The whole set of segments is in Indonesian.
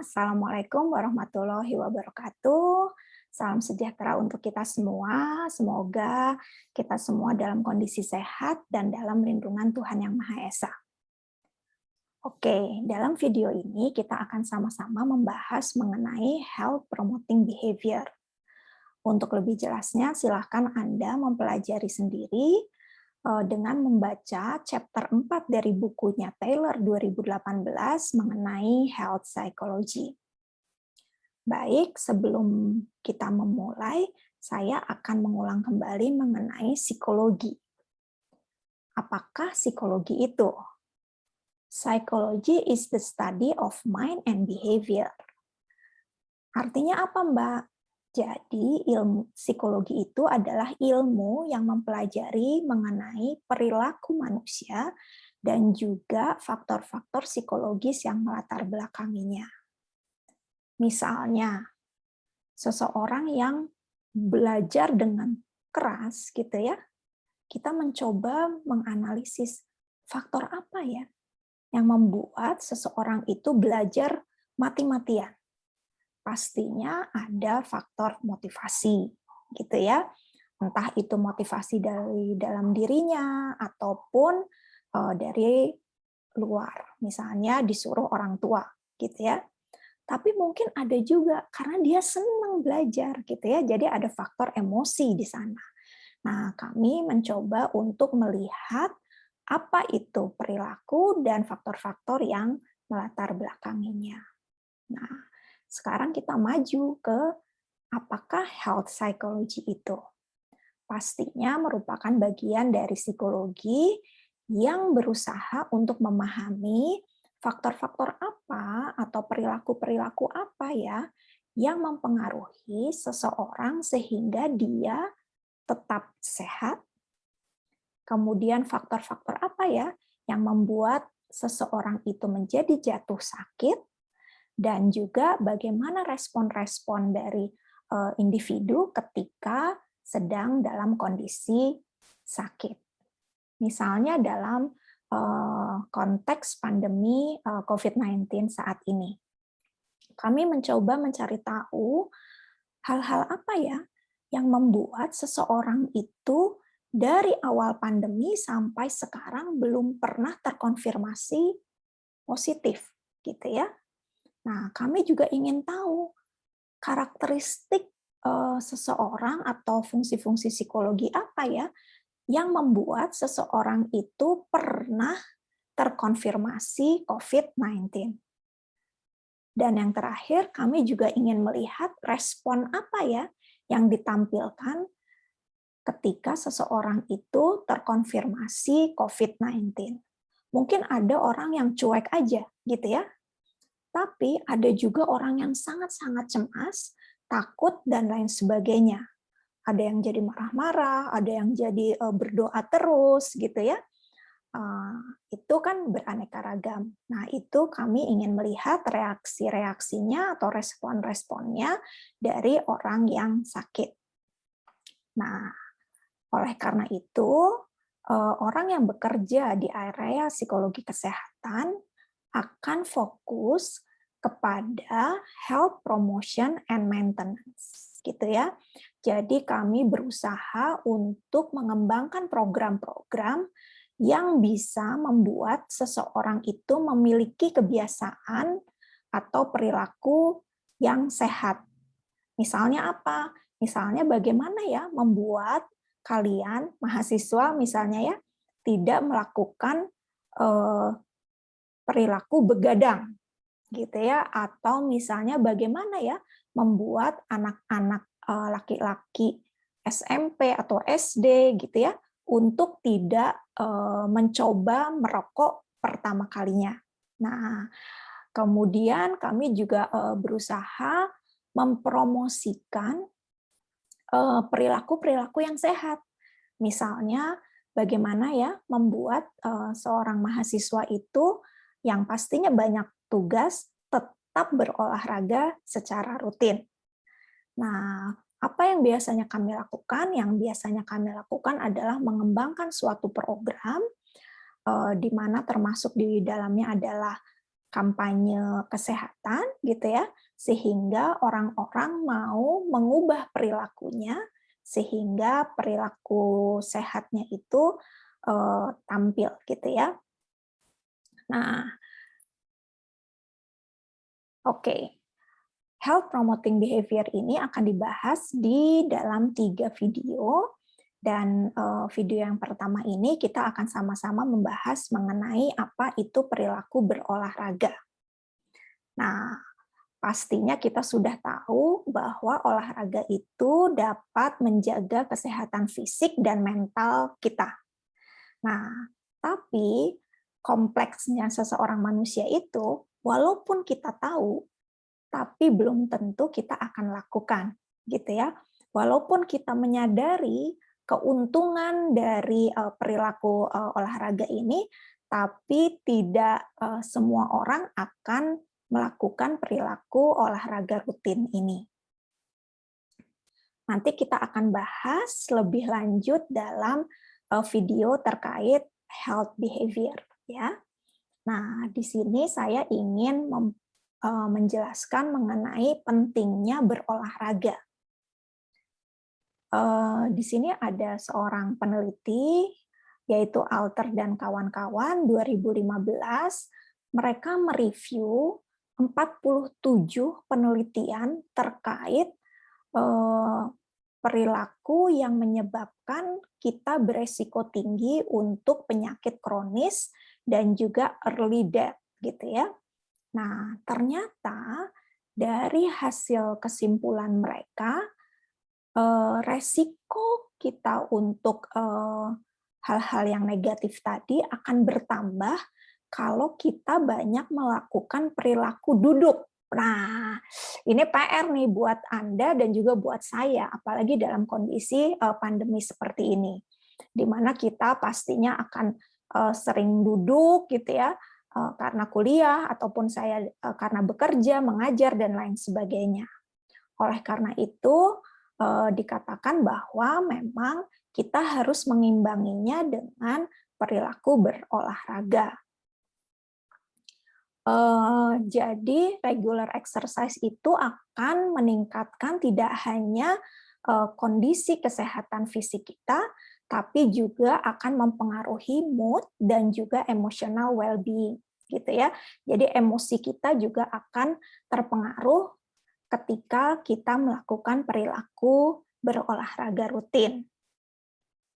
Assalamualaikum warahmatullahi wabarakatuh. Salam sejahtera untuk kita semua. Semoga kita semua dalam kondisi sehat dan dalam lindungan Tuhan Yang Maha Esa. Oke, dalam video ini kita akan sama-sama membahas mengenai health promoting behavior. Untuk lebih jelasnya, silahkan Anda mempelajari sendiri dengan membaca chapter 4 dari bukunya Taylor 2018 mengenai health psychology. Baik, sebelum kita memulai, saya akan mengulang kembali mengenai psikologi. Apakah psikologi itu? Psychology is the study of mind and behavior. Artinya apa, Mbak? Jadi, ilmu psikologi itu adalah ilmu yang mempelajari mengenai perilaku manusia dan juga faktor-faktor psikologis yang melatar belakanginya. Misalnya, seseorang yang belajar dengan keras, gitu ya, kita mencoba menganalisis faktor apa ya yang membuat seseorang itu belajar mati-matian. Pastinya ada faktor motivasi, gitu ya. Entah itu motivasi dari dalam dirinya ataupun dari luar. Misalnya disuruh orang tua, gitu ya. Tapi mungkin ada juga karena dia senang belajar, gitu ya. Jadi ada faktor emosi di sana. Nah, kami mencoba untuk melihat apa itu perilaku dan faktor-faktor yang melatar belakanginya. Nah, sekarang kita maju ke apakah health psychology itu. Pastinya merupakan bagian dari psikologi yang berusaha untuk memahami faktor-faktor apa atau perilaku-perilaku apa ya yang mempengaruhi seseorang sehingga dia tetap sehat. Kemudian faktor-faktor apa ya yang membuat seseorang itu menjadi jatuh sakit, dan juga bagaimana respon-respon dari individu ketika sedang dalam kondisi sakit. Misalnya dalam konteks pandemi COVID-19 saat ini. Kami mencoba mencari tahu hal-hal apa ya yang membuat seseorang itu dari awal pandemi sampai sekarang belum pernah terkonfirmasi positif, gitu ya. Nah, kami juga ingin tahu karakteristik seseorang atau fungsi-fungsi psikologi apa ya yang membuat seseorang itu pernah terkonfirmasi COVID-19. Dan yang terakhir, kami juga ingin melihat respon apa ya yang ditampilkan ketika seseorang itu terkonfirmasi COVID-19. Mungkin ada orang yang cuek aja, gitu ya. Tapi ada juga orang yang sangat-sangat cemas, takut, dan lain sebagainya. Ada yang jadi marah-marah, ada yang jadi berdoa terus, gitu ya. Itu kan beraneka ragam. Nah, itu kami ingin melihat reaksi-reaksinya atau respon-responnya dari orang yang sakit. Nah, oleh karena itu, orang yang bekerja di area psikologi kesehatan akan fokus kepada health promotion and maintenance, gitu ya. Jadi kami berusaha untuk mengembangkan program-program yang bisa membuat seseorang itu memiliki kebiasaan atau perilaku yang sehat. Misalnya apa? Misalnya bagaimana ya membuat kalian mahasiswa misalnya ya tidak melakukan perilaku begadang, gitu ya, atau misalnya bagaimana ya membuat anak-anak laki-laki SMP atau SD gitu ya untuk tidak mencoba merokok pertama kalinya. Nah, kemudian kami juga berusaha mempromosikan perilaku-perilaku yang sehat. Misalnya bagaimana ya membuat seorang mahasiswa itu yang pastinya banyak tugas tetap berolahraga secara rutin. Nah, apa yang biasanya kami lakukan? Yang biasanya kami lakukan adalah mengembangkan suatu program di mana termasuk di dalamnya adalah kampanye kesehatan gitu ya, sehingga orang-orang mau mengubah perilakunya sehingga perilaku sehatnya itu tampil gitu ya. Nah, oke. Health promoting behavior ini akan dibahas di dalam 3 video, dan video yang pertama ini kita akan sama-sama membahas mengenai apa itu perilaku berolahraga. Nah, pastinya kita sudah tahu bahwa olahraga itu dapat menjaga kesehatan fisik dan mental kita. Nah, tapi kompleksnya seseorang manusia itu, walaupun kita tahu, tapi belum tentu kita akan lakukan, gitu ya. Walaupun kita menyadari keuntungan dari perilaku olahraga ini, tapi tidak semua orang akan melakukan perilaku olahraga rutin ini. Nanti kita akan bahas lebih lanjut dalam video terkait health behavior ya. Nah, di sini saya ingin menjelaskan mengenai pentingnya berolahraga. Di sini ada seorang peneliti, yaitu Alter dan kawan-kawan 2015, mereka mereview 47 penelitian terkait perilaku yang menyebabkan kita beresiko tinggi untuk penyakit kronis dan juga early death gitu ya. Nah, ternyata dari hasil kesimpulan mereka, resiko kita untuk hal-hal yang negatif tadi akan bertambah kalau kita banyak melakukan perilaku duduk. Nah, ini PR nih buat Anda dan juga buat saya, apalagi dalam kondisi pandemi seperti ini, di mana kita pastinya akan sering duduk gitu ya, karena kuliah ataupun saya karena bekerja, mengajar dan lain sebagainya. Oleh karena itu dikatakan bahwa memang kita harus mengimbanginya dengan perilaku berolahraga. Jadi regular exercise itu akan meningkatkan tidak hanya kondisi kesehatan fisik kita, tapi juga akan mempengaruhi mood dan juga emotional well-being, gitu ya. Jadi emosi kita juga akan terpengaruh ketika kita melakukan perilaku berolahraga rutin.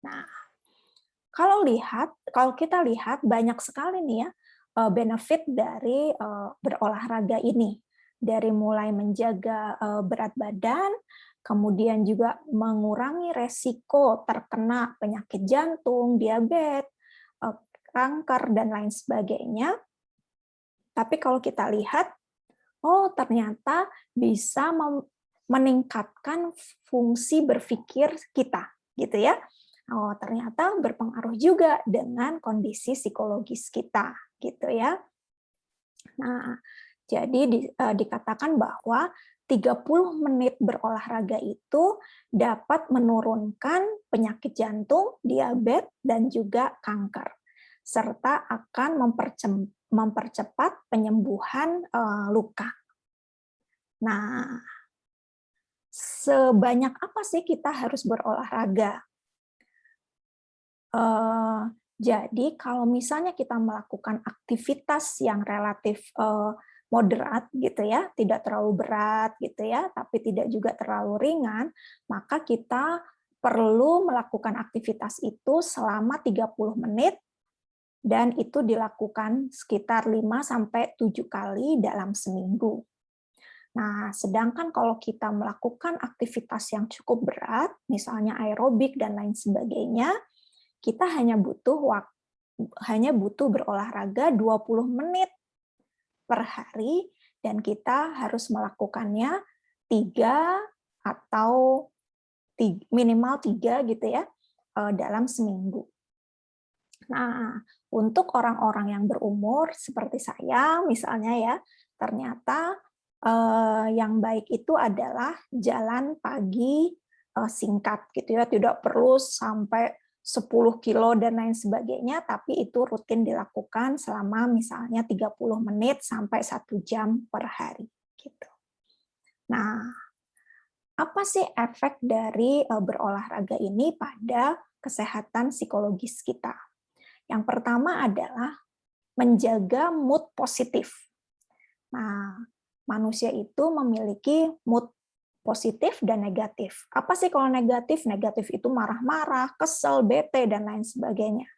Nah, kalau kita lihat banyak sekali nih ya benefit dari berolahraga ini, dari mulai menjaga berat badan, kemudian juga mengurangi resiko terkena penyakit jantung, diabetes, kanker, dan lain sebagainya. Tapi kalau kita lihat, oh ternyata bisa meningkatkan fungsi berpikir kita, gitu ya. Oh ternyata berpengaruh juga dengan kondisi psikologis kita, gitu ya. Nah, jadi dikatakan bahwa 30 menit berolahraga itu dapat menurunkan penyakit jantung, diabetes, dan juga kanker, serta akan mempercepat penyembuhan luka. Nah, sebanyak apa sih kita harus berolahraga? Jadi kalau misalnya kita melakukan aktivitas yang relatif moderat gitu ya, tidak terlalu berat gitu ya, tapi tidak juga terlalu ringan, maka kita perlu melakukan aktivitas itu selama 30 menit dan itu dilakukan sekitar 5-7 kali dalam seminggu. Nah, sedangkan kalau kita melakukan aktivitas yang cukup berat, misalnya aerobik dan lain sebagainya, kita hanya butuh berolahraga 20 menit per hari dan kita harus melakukannya 3 atau minimal 3 gitu ya dalam seminggu. Nah, untuk orang-orang yang berumur seperti saya misalnya ya, ternyata yang baik itu adalah jalan pagi singkat gitu ya, tidak perlu sampai 10 kilo dan lain sebagainya, tapi itu rutin dilakukan selama misalnya 30 menit sampai 1 jam per hari. Gitu. Nah, apa sih efek dari berolahraga ini pada kesehatan psikologis kita? Yang pertama adalah menjaga mood positif. Nah, manusia itu memiliki mood positif dan negatif. Apa sih kalau negatif? Negatif itu marah-marah, kesel, bete, dan lain sebagainya.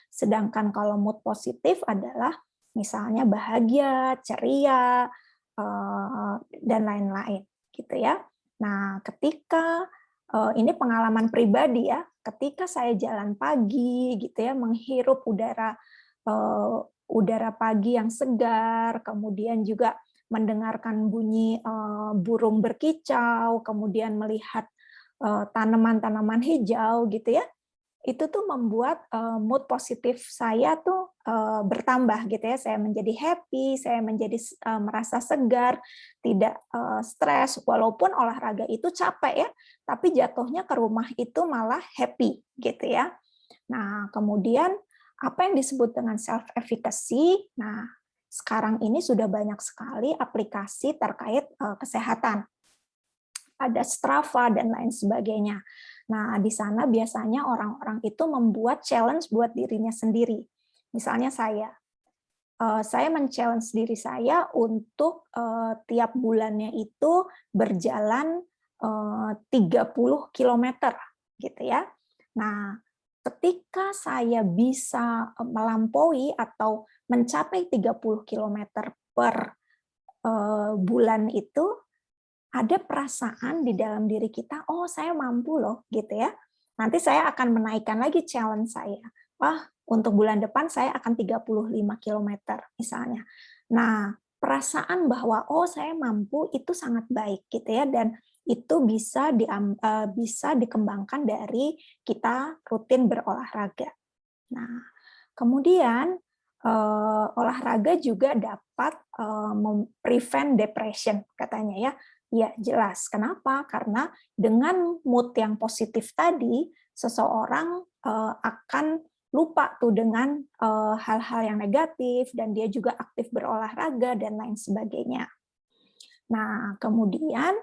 Sedangkan kalau mood positif adalah misalnya bahagia, ceria, dan lain-lain, gitu ya. Nah, ketika ini pengalaman pribadi ya, ketika saya jalan pagi, gitu ya, menghirup udara pagi yang segar, kemudian juga mendengarkan bunyi burung berkicau, kemudian melihat tanaman-tanaman hijau, gitu ya, itu tuh membuat mood positif saya tuh bertambah gitu ya. Saya menjadi happy, saya menjadi merasa segar, tidak stres walaupun olahraga itu capek ya, tapi jatuhnya ke rumah itu malah happy gitu ya. Nah, kemudian apa yang disebut dengan self efficacy? Nah, sekarang ini sudah banyak sekali aplikasi terkait kesehatan. Ada Strava dan lain sebagainya. Nah, di sana biasanya orang-orang itu membuat challenge buat dirinya sendiri. Misalnya saya men-challenge diri saya untuk tiap bulannya itu berjalan 30 kilometer gitu ya. Nah, ketika saya bisa melampaui atau mencapai 30 kilometer per bulan itu, ada perasaan di dalam diri kita, oh saya mampu loh, gitu ya. Nanti saya akan menaikkan lagi challenge saya. Wah, untuk bulan depan saya akan 35 kilometer misalnya. Nah, perasaan bahwa oh saya mampu itu sangat baik gitu ya, dan itu bisa dikembangkan dari kita rutin berolahraga. Nah, kemudian olahraga juga dapat prevent depression katanya ya. Ya, jelas. Kenapa? Karena dengan mood yang positif tadi, seseorang akan lupa tuh dengan hal-hal yang negatif dan dia juga aktif berolahraga dan lain sebagainya. Nah, kemudian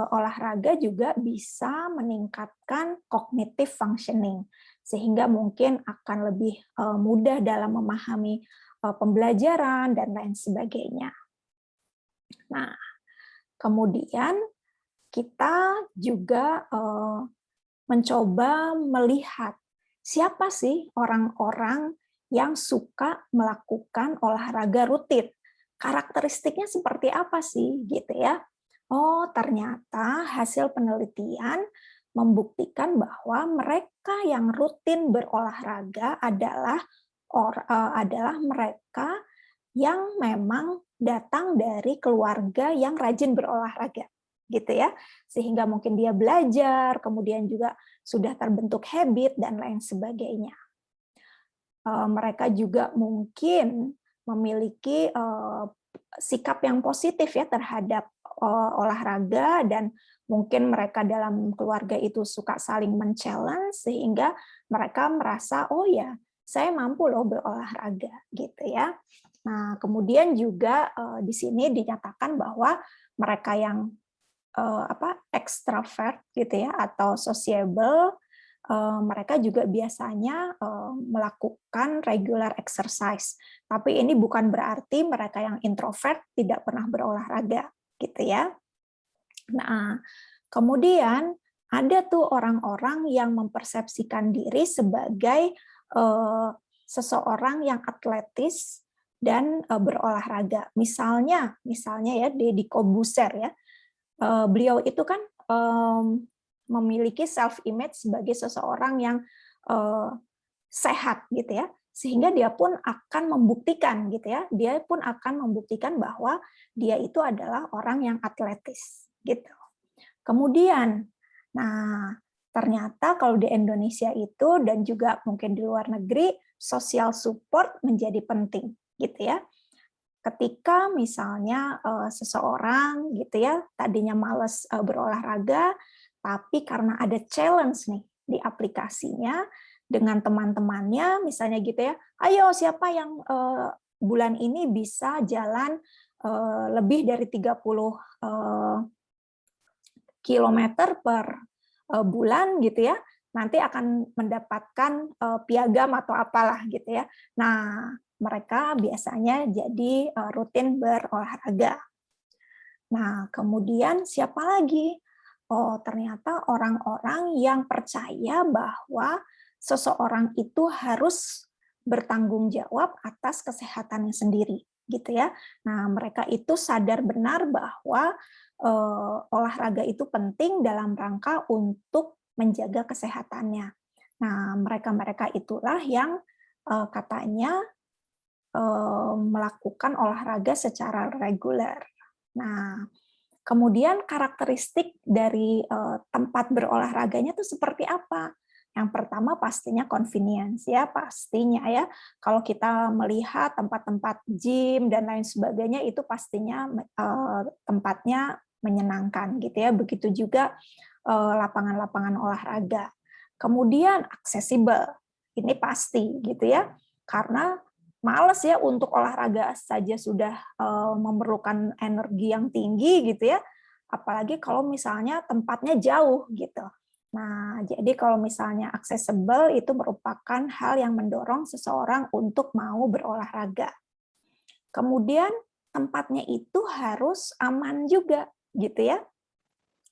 olahraga juga bisa meningkatkan cognitive functioning sehingga mungkin akan lebih mudah dalam memahami pembelajaran dan lain sebagainya. Nah, kemudian kita juga mencoba melihat siapa sih orang-orang yang suka melakukan olahraga rutin. Karakteristiknya seperti apa sih gitu ya. Oh, ternyata hasil penelitian membuktikan bahwa mereka yang rutin berolahraga adalah mereka yang memang datang dari keluarga yang rajin berolahraga, gitu ya. Sehingga mungkin dia belajar, kemudian juga sudah terbentuk habit dan lain sebagainya. Mereka juga mungkin memiliki sikap yang positif ya terhadap olahraga, dan mungkin mereka dalam keluarga itu suka saling men-challenge sehingga mereka merasa oh ya, saya mampu loh berolahraga gitu ya. Nah, kemudian juga di sini dinyatakan bahwa mereka yang ekstrovert gitu ya atau sociable, mereka juga biasanya melakukan regular exercise. Tapi ini bukan berarti mereka yang introvert tidak pernah berolahraga gitu ya. Nah, kemudian ada tuh orang-orang yang mempersepsikan diri sebagai seseorang yang atletis dan berolahraga. Misalnya ya Deddy Corbuzier ya. Beliau itu kan memiliki self image sebagai seseorang yang sehat gitu ya, sehingga dia pun akan membuktikan gitu ya, dia pun akan membuktikan bahwa dia itu adalah orang yang atletis gitu. Kemudian, nah ternyata kalau di Indonesia itu dan juga mungkin di luar negeri, social support menjadi penting gitu ya. Ketika misalnya seseorang gitu ya tadinya malas berolahraga, tapi karena ada challenge nih, di aplikasinya dengan teman-temannya, misalnya gitu ya, ayo siapa yang bulan ini bisa jalan lebih dari 30 kilometer per bulan gitu ya, nanti akan mendapatkan piagam atau apalah gitu ya. Nah, mereka biasanya jadi rutin berolahraga. Nah, kemudian siapa lagi? Oh, ternyata orang-orang yang percaya bahwa seseorang itu harus bertanggung jawab atas kesehatannya sendiri, gitu ya. Nah, mereka itu sadar benar bahwa olahraga itu penting dalam rangka untuk menjaga kesehatannya. Nah, mereka-mereka itulah yang katanya melakukan olahraga secara reguler. Nah, kemudian karakteristik dari tempat berolahraganya itu seperti apa? Yang pertama pastinya convenience ya, pastinya ya. Kalau kita melihat tempat-tempat gym dan lain sebagainya itu pastinya tempatnya menyenangkan gitu ya. Begitu juga lapangan-lapangan olahraga. Kemudian accessible. Ini pasti gitu ya. Karena males ya untuk olahraga saja sudah memerlukan energi yang tinggi gitu ya, apalagi kalau misalnya tempatnya jauh gitu. Nah, jadi kalau misalnya accessible itu merupakan hal yang mendorong seseorang untuk mau berolahraga. Kemudian tempatnya itu harus aman juga gitu ya.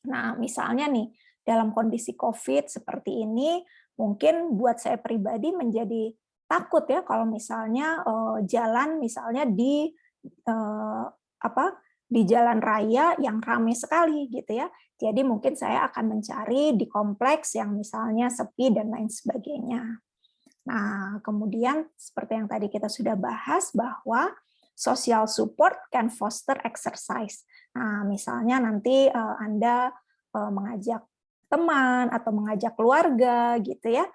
Nah, misalnya nih dalam kondisi COVID seperti ini, mungkin buat saya pribadi menjadi takut ya kalau misalnya jalan misalnya di apa di jalan raya yang ramai sekali gitu ya. Jadi mungkin saya akan mencari di kompleks yang misalnya sepi dan lain sebagainya. Nah, kemudian seperti yang tadi kita sudah bahas bahwa social support can foster exercise. Nah, misalnya nanti Anda mengajak teman atau mengajak keluarga gitu ya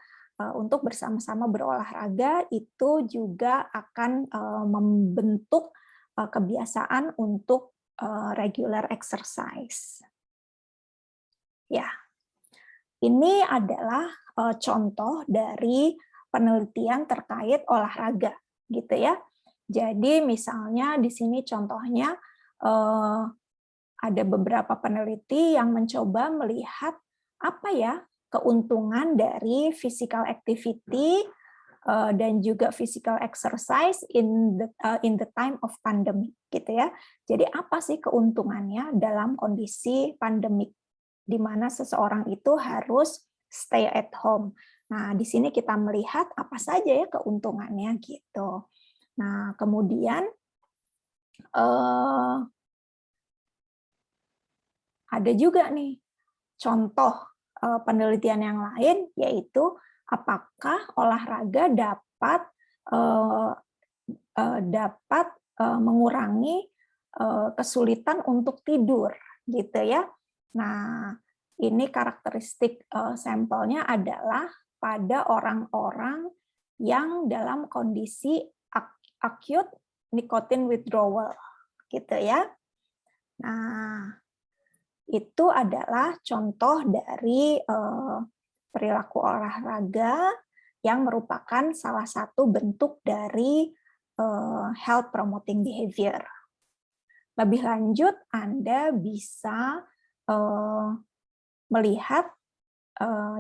untuk bersama-sama berolahraga, itu juga akan membentuk kebiasaan untuk regular exercise. Ya, ini adalah contoh dari penelitian terkait olahraga, gitu ya. Jadi misalnya di sini contohnya ada beberapa peneliti yang mencoba melihat apa ya keuntungan dari physical activity dan juga physical exercise in the time of pandemic gitu ya. Jadi apa sih keuntungannya dalam kondisi pandemik di mana seseorang itu harus stay at home. Nah, di sini kita melihat apa saja ya keuntungannya gitu. Nah, kemudian ada juga nih contoh penelitian yang lain, yaitu apakah olahraga dapat mengurangi kesulitan untuk tidur, gitu ya. Nah, ini karakteristik sampelnya adalah pada orang-orang yang dalam kondisi acute nicotine withdrawal, gitu ya. Nah, itu adalah contoh dari perilaku olahraga yang merupakan salah satu bentuk dari health promoting behavior. Lebih lanjut, Anda bisa melihat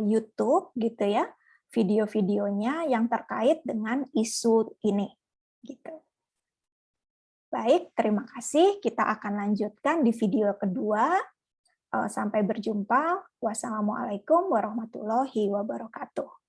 YouTube gitu ya, video-videonya yang terkait dengan isu ini. Gitu. Baik, terima kasih. Kita akan lanjutkan di video kedua. Sampai berjumpa. Wassalamualaikum warahmatullahi wabarakatuh.